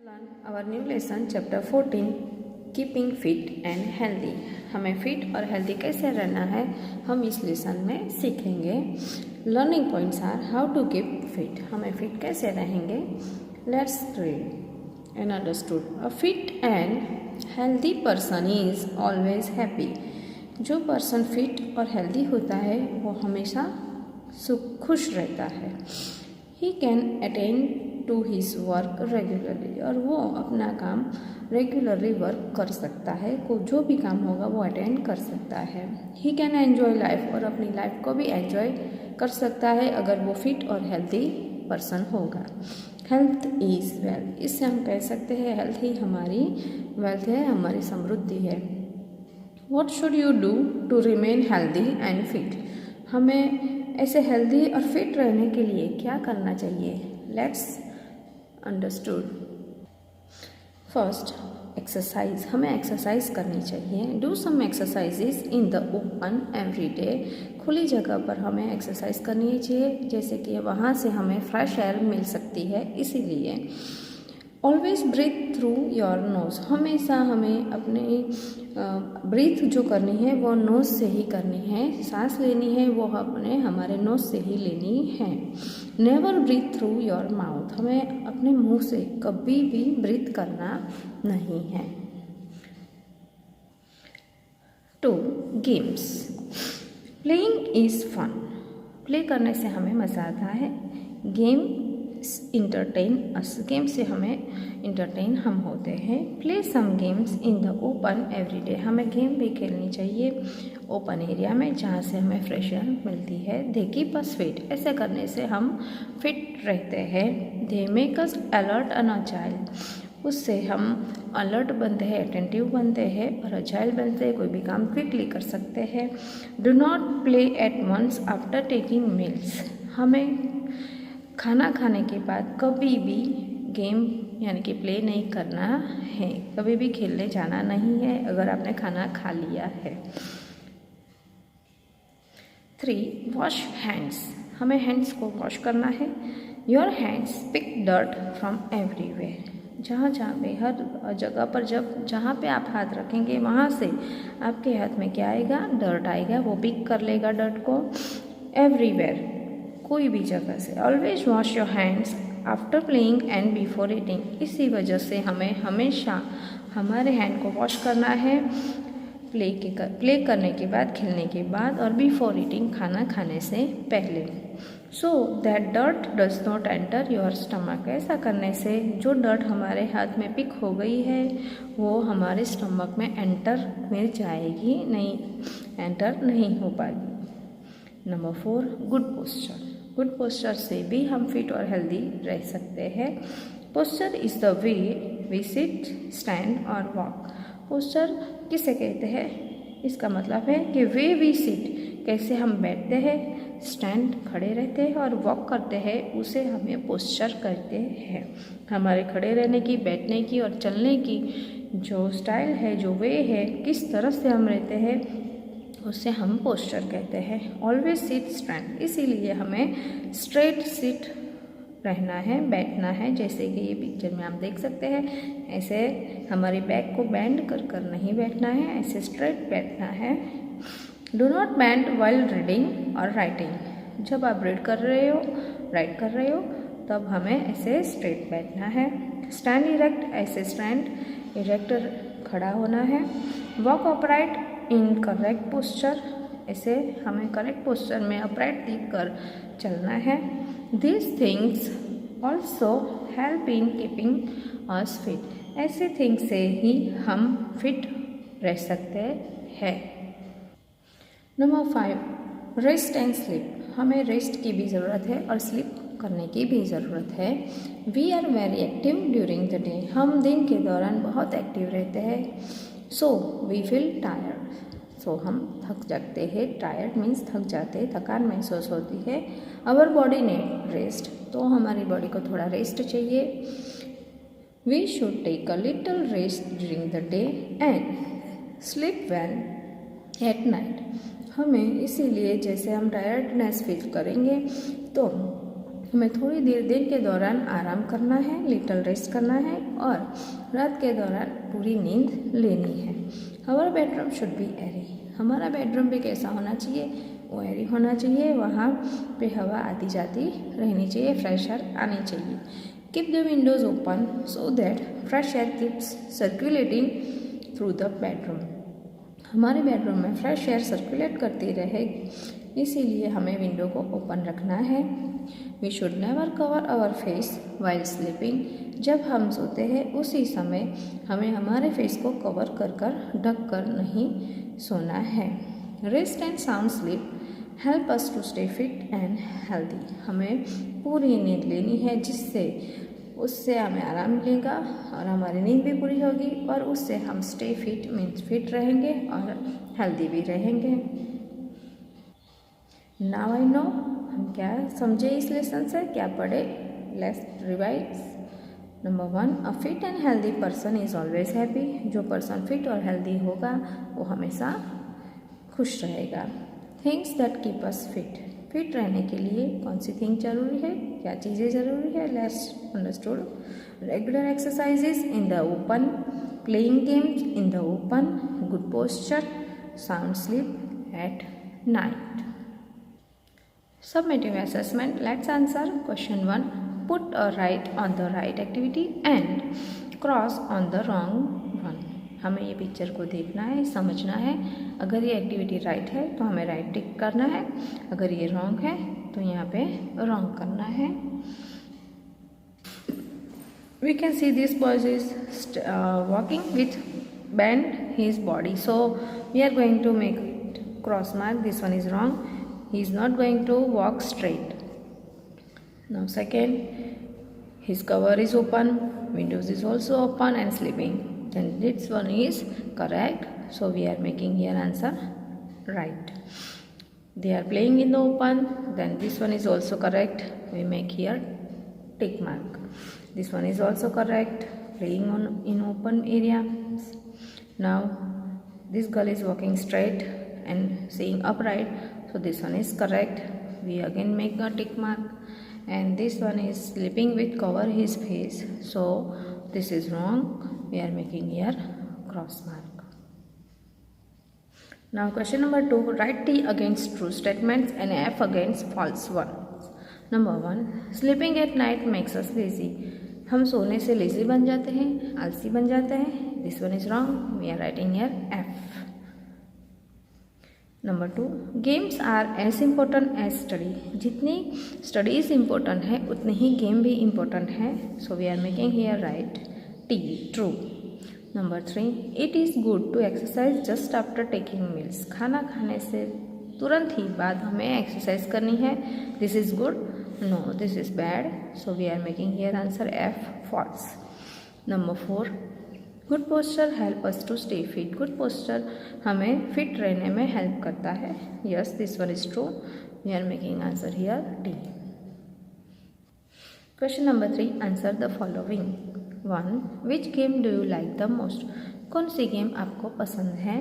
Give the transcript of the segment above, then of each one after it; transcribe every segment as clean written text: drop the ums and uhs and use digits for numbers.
Learn our new lesson chapter 14 keeping fit and healthy. हमें fit और healthy कैसे रहना है हम इस लेसन में सीखेंगे। Learning points are how to keep fit, हमें फिट कैसे रहेंगे। Let's read and understood. A fit and healthy person is always happy. जो पर्सन फिट और हेल्दी होता है वो हमेशा खुश रहता है। He can attend to his work regularly, और वो अपना काम रेगुलरली वर्क कर सकता है, को जो भी काम होगा वो अटेंड कर सकता है। ही कैन एन्जॉय लाइफ, और अपनी लाइफ को भी एन्जॉय कर सकता है अगर वो फिट और हेल्दी पर्सन होगा। हेल्थ इज़ वेल्थ, इससे हम कह सकते हैं हेल्थ ही हमारी वेल्थ है, हमारी समृद्धि है। What should you do to remain healthy and fit, हमें ऐसे हेल्दी और फिट रहने के लिए क्या करना चाहिए। Let's understood. फर्स्ट, एक्सरसाइज, हमें एक्सरसाइज करनी चाहिए। Do some exercises in the open every day, खुली जगह पर हमें एक्सरसाइज करनी चाहिए, जैसे कि वहाँ से हमें फ्रेश एयर मिल सकती है, इसीलिए। Always breathe through your nose, हमेशा हमें अपनी ब्रीथ जो करनी है वो नोज से ही करनी है, सांस लेनी है वो हमारे नोज से ही लेनी है। Never breathe through your mouth, हमें अपने मुंह से कभी भी ब्रीथ करना नहीं है। 2. Games, playing is fun, play करने से हमें मज़ा आता है। गेम इंटरटेन अस, गेम से हमें इंटरटेन हम होते हैं। Play some games in the open every day, हमें गेम भी खेलनी चाहिए ओपन एरिया में जहाँ से हमें फ्रेश एयर मिलती है। दे कीप अस फिट, ऐसे करने से हम फिट रहते हैं। They make us alert and agile, उससे हम अलर्ट बनते हैं, अटेंटिव बनते हैं और अजाइल बनते हैं, कोई भी काम क्विकली कर सकते हैं। Do not play at once after taking meals, हमें खाना खाने के बाद कभी भी गेम यानी कि प्ले नहीं करना है, कभी भी खेलने जाना नहीं है अगर आपने खाना खा लिया है। 3. वॉश हैंड्स, हमें हैंड्स को वॉश करना है। Your hands pick dirt from everywhere, जहाँ पे हर जगह पर जहाँ पे आप हाथ रखेंगे वहाँ से आपके हाथ में क्या आएगा, डर्ट आएगा, वो पिक कर लेगा डर्ट को। एवरीवेयर, कोई भी जगह से। Always wash your hands after playing and before eating, इसी वजह से हमें हमेशा हमारे हैंड को वॉश करना है प्ले करने के बाद, खेलने के बाद और बिफोर ईटिंग, खाना खाने से पहले। So that dirt does not enter your stomach, ऐसा करने से जो डर्ट हमारे हाथ में पिक हो गई है वो हमारे स्टमक में एंटर मिल जाएगी, नहीं एंटर नहीं हो पाएगी। Number 4. Good posture, good posture से भी हम फिट और हेल्दी रह सकते हैं। Posture is the way we sit, stand और वॉक, पोस्चर किसे कहते हैं, इसका मतलब है कि वे वी सिट, कैसे हम बैठते हैं, स्टैंड खड़े रहते हैं और वॉक करते हैं, उसे हमें पोस्चर कहते हैं। हमारे खड़े रहने की, बैठने की और चलने की जो स्टाइल है, जो वे है, किस तरह से हम रहते हैं, उससे हम पोस्चर कहते हैं। ऑलवेज सिट स्टैंड, इसीलिए हमें स्ट्रेट सिट रहना है, बैठना है, जैसे कि ये पिक्चर में आप देख सकते हैं। ऐसे हमारी बैक को बेंड कर कर नहीं बैठना है, ऐसे स्ट्रेट बैठना है। Do not bend while reading और राइटिंग, जब आप रीड कर रहे हो, राइट कर रहे हो, तब हमें ऐसे स्ट्रेट बैठना है। स्टैंड इरेक्ट, ऐसे स्टैंड इरेक्ट खड़ा होना है। Walk upright in correct posture, ऐसे हमें करेक्ट पोस्चर में अपराइट दिख कर चलना है। These things also help in keeping us fit, ऐसे थिंग्स से ही हम फिट रह सकते हैं। नंबर 5. रेस्ट एंड स्लीप, हमें रेस्ट की भी ज़रूरत है और स्लीप करने की भी ज़रूरत है। We are very active during the day, हम दिन के दौरान बहुत एक्टिव रहते हैं। So we feel tired, so हम थक जाते हैं। टायर्ड मीन्स थक जाते, थकान महसूस होती है। आवर बॉडी नीड रेस्ट, तो हमारी बॉडी को थोड़ा रेस्ट चाहिए। We should take a little rest during the day and sleep well at night, हमें इसीलिए जैसे हम टायर्डनेस फील करेंगे तो हमें थोड़ी देर दिन के दौरान आराम करना है, लिटिल रेस्ट करना है और रात के दौरान पूरी नींद लेनी है। हमारा बेडरूम शुड बी एरी, हमारा बेडरूम भी कैसा होना चाहिए, वो एरी होना चाहिए, वहाँ पे हवा आती जाती रहनी चाहिए, फ्रेश एयर आनी चाहिए। Keep the windows open so that fresh air keeps circulating through the bedroom, हमारे बेडरूम में फ्रेश एयर सर्कुलेट करती रहे, इसीलिए हमें विंडो को ओपन रखना है। We should never cover our face while sleeping, जब हम सोते हैं उसी समय हमें हमारे फेस को कवर कर ढक कर नहीं सोना है। Rest and sound sleep help us to stay fit and healthy, हमें पूरी नींद लेनी है जिससे उससे हमें आराम मिलेगा और हमारी नींद भी पूरी होगी और उससे हम स्टे फिट मीन्स फिट रहेंगे और हेल्दी भी रहेंगे। नाउ आई नो, हम क्या समझे इस लेसन से, क्या पढ़े, let's revise. Number 1, a fit and healthy person is always happy, जो पर्सन फिट और हेल्दी होगा वो हमेशा खुश रहेगा। Things that keep us fit, fit रहने के लिए कौन सी थिंग जरूरी है, क्या चीज़ें ज़रूरी है, let's understood. Regular exercises in the open, playing games in the open, good posture, sound sleep at night. Summative assessment. Let's answer question 1. Put a right on the right activity and cross on the wrong one. हमें ये picture को देखना है, समझना है। अगर ये activity right है तो हमें राइट टिक करना है, अगर ये रॉन्ग है तो यहाँ पे रॉन्ग करना है। We can see this boy is walking with bend his body, so we are going to make cross mark. This one is wrong. He is not going to walk straight. Now second, his cover is open, windows is also open and sleeping. Then this one is correct. So we are making here answer right. They are playing in the open. Then this one is also correct. We make here tick mark. This one is also correct. Playing in open area. Now this girl is walking straight and seeing upright. So this one is correct. We again make a tick mark. And this one is sleeping with cover his face. So this is wrong. We are making here cross mark. Now question number 2. Write T against true statements and F against false ones. Number 1. Sleeping at night makes us lazy. हम सोने से lazy बन जाते हैं, आलसी बन जाते हैं. This one is wrong. We are writing here F. Number 2, games are as important as study, जितनी स्टडीज इम्पोर्टेंट है उतनी ही गेम भी इम्पोर्टेंट है. So we are making here right T, true. Number 3, it is good to exercise just after taking meals, खाना खाने से तुरंत ही बाद हमें एक्सरसाइज करनी है. This is good, no this is bad. So we are making here answer F, false. Number 4, good posture help us to stay fit, good posture हमें fit रहने में हेल्प करता है. Yes, this one is true. We are making answer here D. Question number 3, answer the following. 1, which game do you like the most, कौन सी game आपको पसंद है.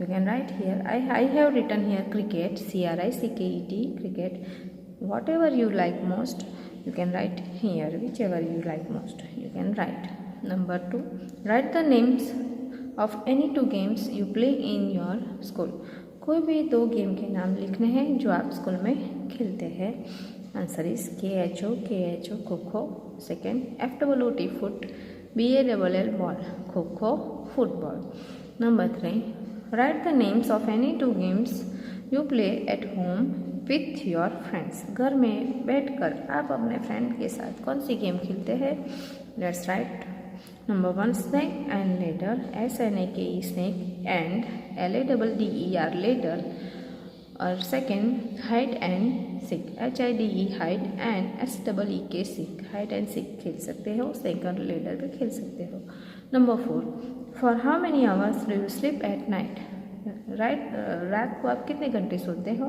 You can write here I have written here cricket, CRICKET, cricket. Whatever you like most you can write here, whichever you like most you can write. Number 2, write the names of any 2 games you play in your school. कोई भी 2 game के नाम लिखने हैं जो आप school में खेलते हैं. Answer is KHO kho kho. Second, FWOT foot, BALL ball, kho kho football. Number 3, write the names of any 2 games you play at home with your friends, घर में बैठकर आप अपने फ्रेंड के साथ कौन सी गेम खेलते हैं. Let's write. Number 1, snake and ladder, SNAKE snake and LADDER ladder. और second, hide and seek, HIDE hide and SEEK seek, hide and seek खेल सकते हो, सेकंड लेडर भी खेल सकते हो. Number 4, for how many hours do you sleep at night, write रात को आप कितने घंटे सोते हो.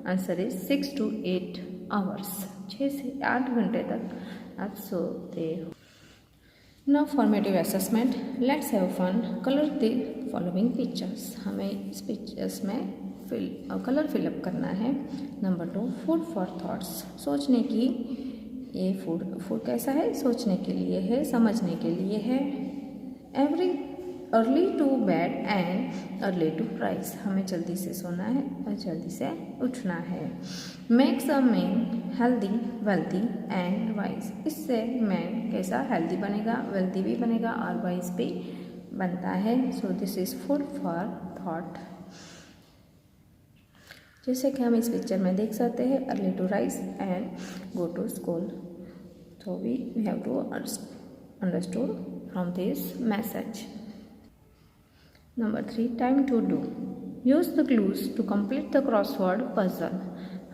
आंसर इज 6 to 8 आवर्स, 6 से 8 घंटे तक आप सोते हो. Now formative assessment. Let's have fun. Colour the following pictures, हमें इस पिक्चर्स में कलर फिलअप करना है. नंबर 2, फूड फॉर थॉट्स, सोचने की ये फूड कैसा है? सोचने के लिए है, समझने के लिए है। Every early to bed and early to rise, हमें जल्दी से सोना है और जल्दी से उठना है। Makes a man healthy wealthy and wise, इससे मैन कैसा? हेल्दी बनेगा, वेल्दी भी बनेगा और वाइज भी बनता है। So this is food for thought. जैसे कि हम इस पिक्चर में देख सकते हैं, early to rise and go to school. So we have to understood from this message. Number 3, time to do. Use the clues to complete the crossword puzzle.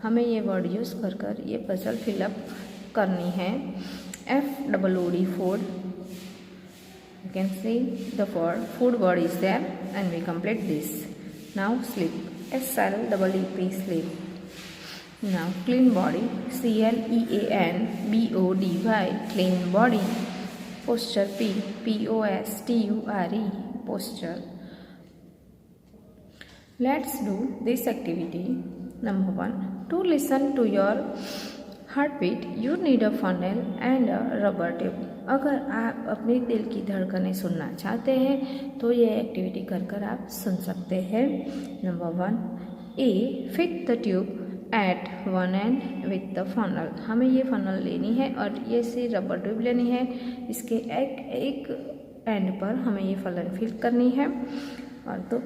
हमें ये वर्ड यूज़ कर कर ये पजल फिलअप करनी है। FOOD food. You can see the word food word is there and we complete this. Now sleep. SLEEP sleep. Now clean body. CLEANBODY clean body. Posture POSTURE posture. Let's do this activity. Number 1, to listen to your heartbeat, you need a funnel and a rubber tube. अगर आप अपने दिल की धड़कनें सुनना चाहते हैं तो ये एक्टिविटी कर कर आप सुन सकते हैं। Number 1, A, fit the tube at one end with the funnel. हमें ये फनल लेनी है और ये से रबर ट्यूब लेनी है। इसके एक एंड पर हमें ये फनल फिल करनी है। और तो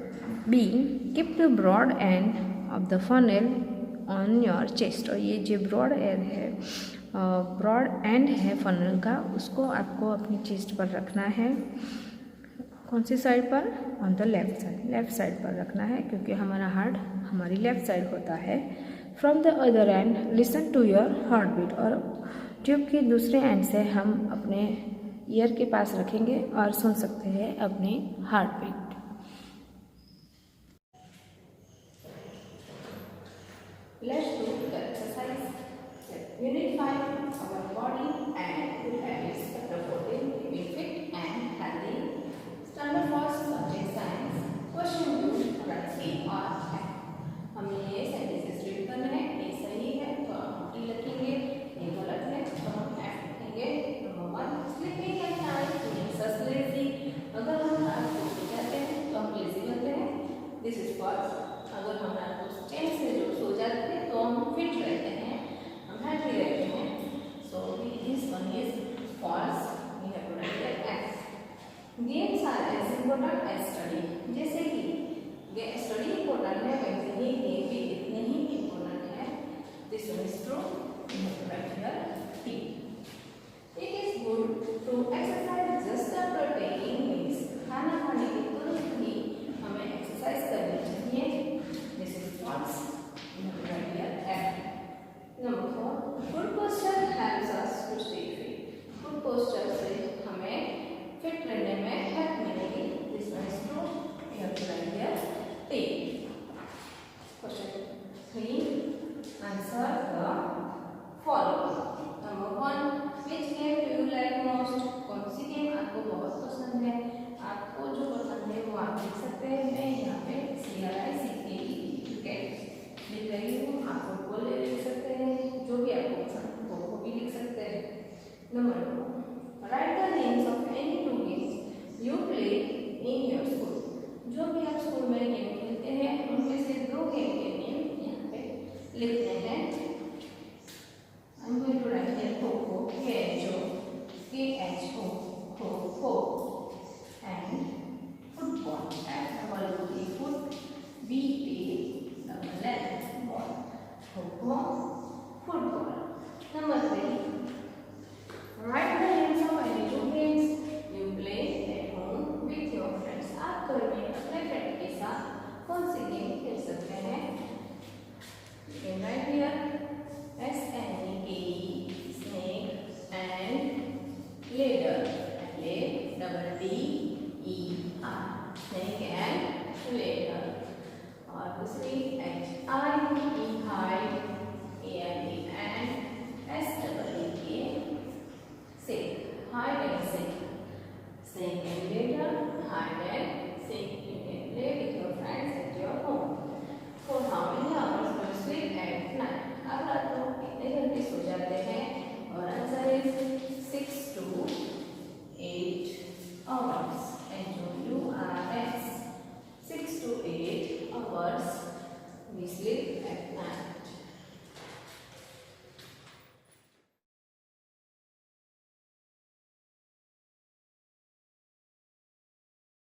B, keep the broad end of the funnel on your chest. और ये जो ब्रॉड एंड है, ब्रॉड एंड है फनल का, उसको आपको अपनी चेस्ट पर रखना है। कौन सी साइड पर? On the left side, left side पर रखना है क्योंकि हमारा हार्ट हमारी लेफ्ट साइड होता है। From the other end listen to your heart beat. और ट्यूब के दूसरे एंड से हम अपने ईयर के पास रखेंगे और सुन सकते हैं अपनी heart beat. Let's do the exercise. Unify our body and good habits. Chapter 14, keeping fit and healthy. Standard first, subject science. Question 2, write A or F. हमें ये सेंटेंसेस रीड करना है। ये सही है तो हम टी लिखेंगे, ये गलत है तो हम F लिखेंगे। Number 1, sleeping at night makes us lazy. अगर हम रात को सो जाते हैं तो हम लेजी बनते हैं। This is false. अगर हम रात को चैन से जो सो जाते हैं तो हम फिट रहते हैं, हम हेल्थी रहते हैं। So this one is false. We have to write that S. Games are as important as study. जैसे कि स्टडी इम्पोर्टेंट है वैसे ही गेम भी इतने ही इम्पोर्टेंट है। This one is true. We have to write here T. It is good to exercise just after taking meals. खाना खाने के तुरंत ही हमें एक्सरसाइज करनी चाहिए। This is false. Right here, F. Number 4, good posture helps us to stay fit. Good posture से हमें फिट रहने में हेल्प मिलेगी। This one is true. We have to write here T. Question 3, answer the following. Number 1, which game do you like most? कौन सी game आपको बहुत पसंद है? आपको जो पसंद है वो आप लिख सकते हैं। मैं यहाँ पे CRICKET लिख रही हूँ। आप फुटबॉल लिख सकते हैं, जो भी आपको पसंद हो वो भी लिख सकते हैं। Number 2, right the names of any 2 games you play in your school. जो भी आप स्कूल में गेम खेलते हैं उनमें से 2 गेम के नेम यहाँ पे लिखने हैं। I am going to write here kho-kho, KHO, kho-kho, and football, FOOT, foot, BALL, ball, kho-kho, football. Number 3, write the names of any 2 games you play at home with your friends. आप घर में अपने फ्रेंड के साथ कौन सी गेम खेल सकते हैं? You can write here SNAKE, snake, and ladder, LADDER, snake and ladder. और दूसरी HIDE, hide, AID, and SEE, sleep at night.